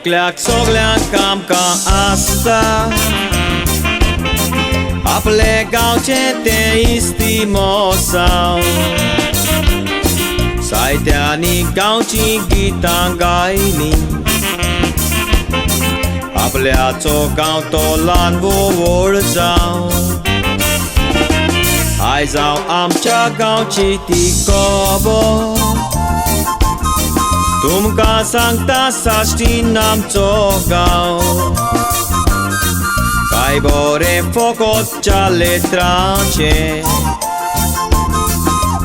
klak soglan kam ka asta Aple gau ce te istimosau Sai te ani gau ci gitangai ni Aple ato gau to lan vô vô zau Ai zau am cha gau ci ti kobo Tum ka sang ta sa nam cho gau Kai bore focot cha le trace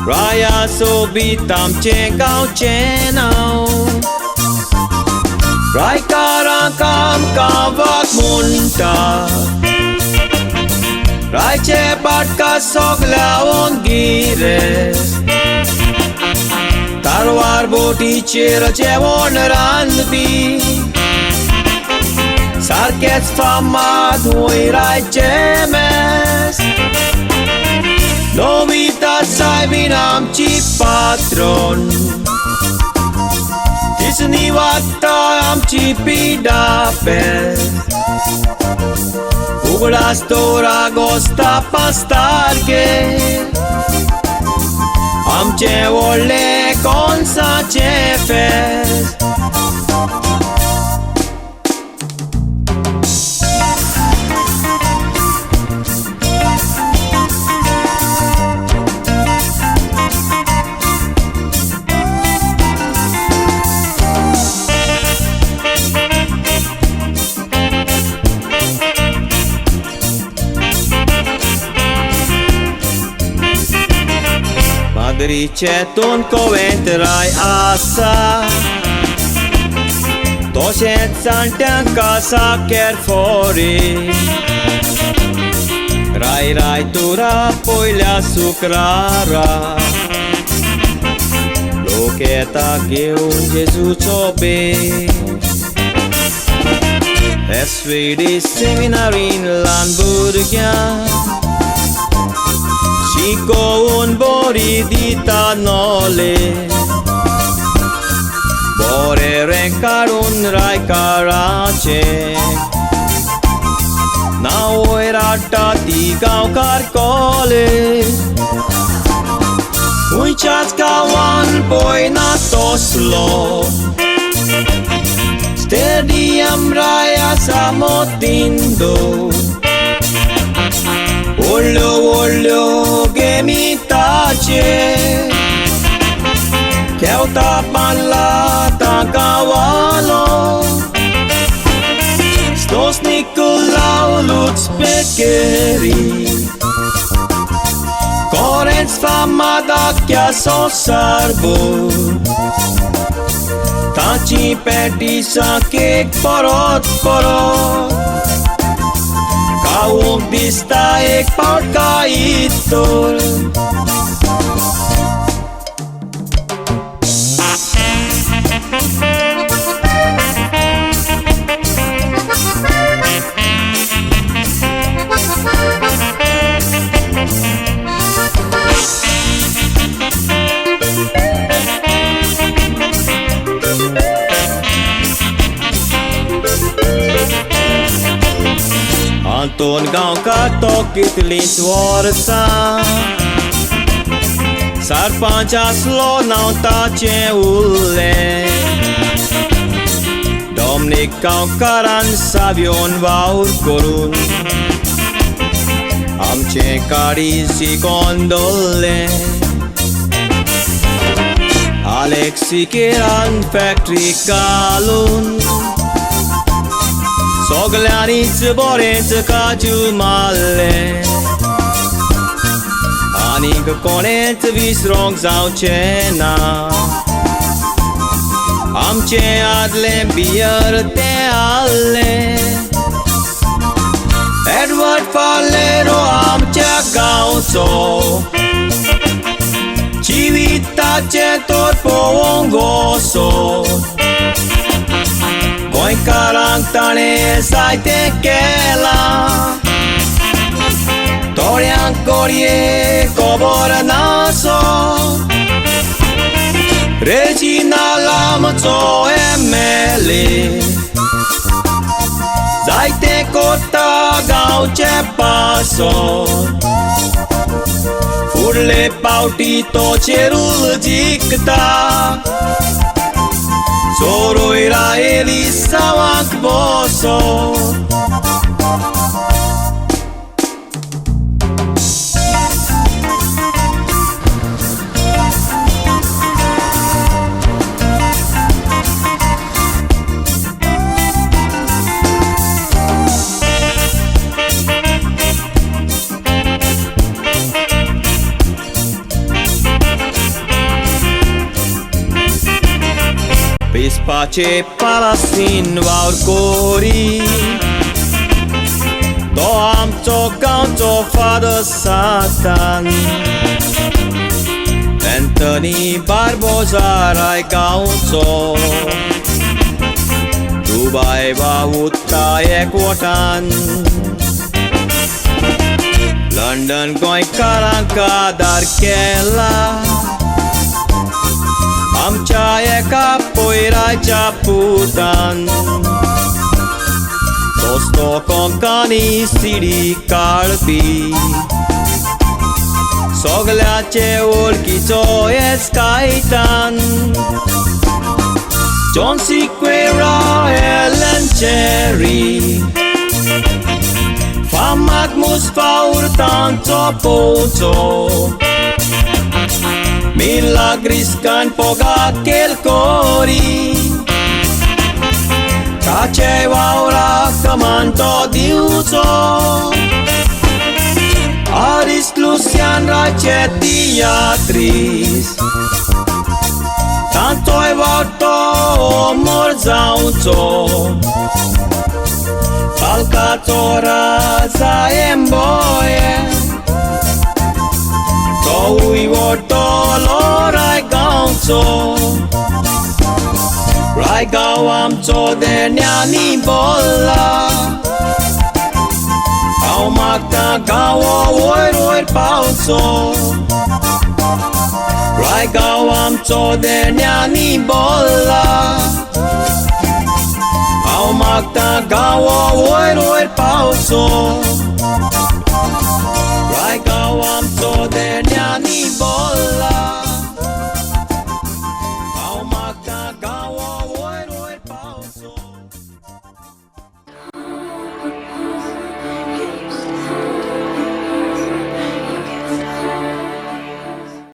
Raya so bitam che gau che nau Rai karang kam ka vak munta Rai che bat ka sok laon gires Tarwar boti cer cevon ranbi Sarkets famad hui rai cemes Novita sai binam ci patron Tisni vatta am ci pidapes Ugla stora gosta pastarche Am ce volle con sa ce fes Riceton coventerai asa Toșet santean casa chiar fori Rai tura poi la sucrara Locheta che un Gesù ciobe Svedi seminari in Landburgia Chico un bori di tanole Bore renkar un rai karace Now era tati gau carcole Uichați kawan poi na toslo Stediam raya samotindo Olho che mi tace Che ho tapallata cavallo Sto sniccolau luz pecheri Corenz famada che so sarbo Taci peti sa che porot Kau bista ek parka itul Anton gau ka tokit lisvorsa Sarpancha slo nau ta ce ulle Domnic gau karan savion vaur corun Am ce cari si condole Alexi keran factory calun Soglaniț borenț ca jumale Anică conenț visrong zau cena Am ce adle bier te alle Edward Falero am ce gauso Civita ce tot pongoso Coi karang tane sai te kela Torian corie cobor naso Regina lam to emele जायते कोता गांवचे पासोन फुडले पावटी तो चेरूल जिखता चोरोय Rilee सावांक बसोन Pace Palestin वावर कोरी तो आमचो गांवचो फादर सातान एंथनी बार्बोजा राय गांवचो दुबाय बावुत्ता एकवटान लंडन गोंयकारांक आदार केला आमच्या एका पोयराच्या पुतान दोस्तो कोंकणी सिडी काळपी सगल्याचे वळखीचो एस्कायतान जॉन सिक्वेरा एलन चेरी फामाद मुस्फावर तांचो पोचो Milagris kan poga kel kori Kace waura kamanto diuzo Aris Lucian Racetti Atris Tanto e vorto morzauzo Alcatora zaemboye Ui vorto lo rajgaunco Rajgauamco derniani bolla Au magna gawo oir pauco Rajgauamco derniani bolla Au magna gawo oir pauco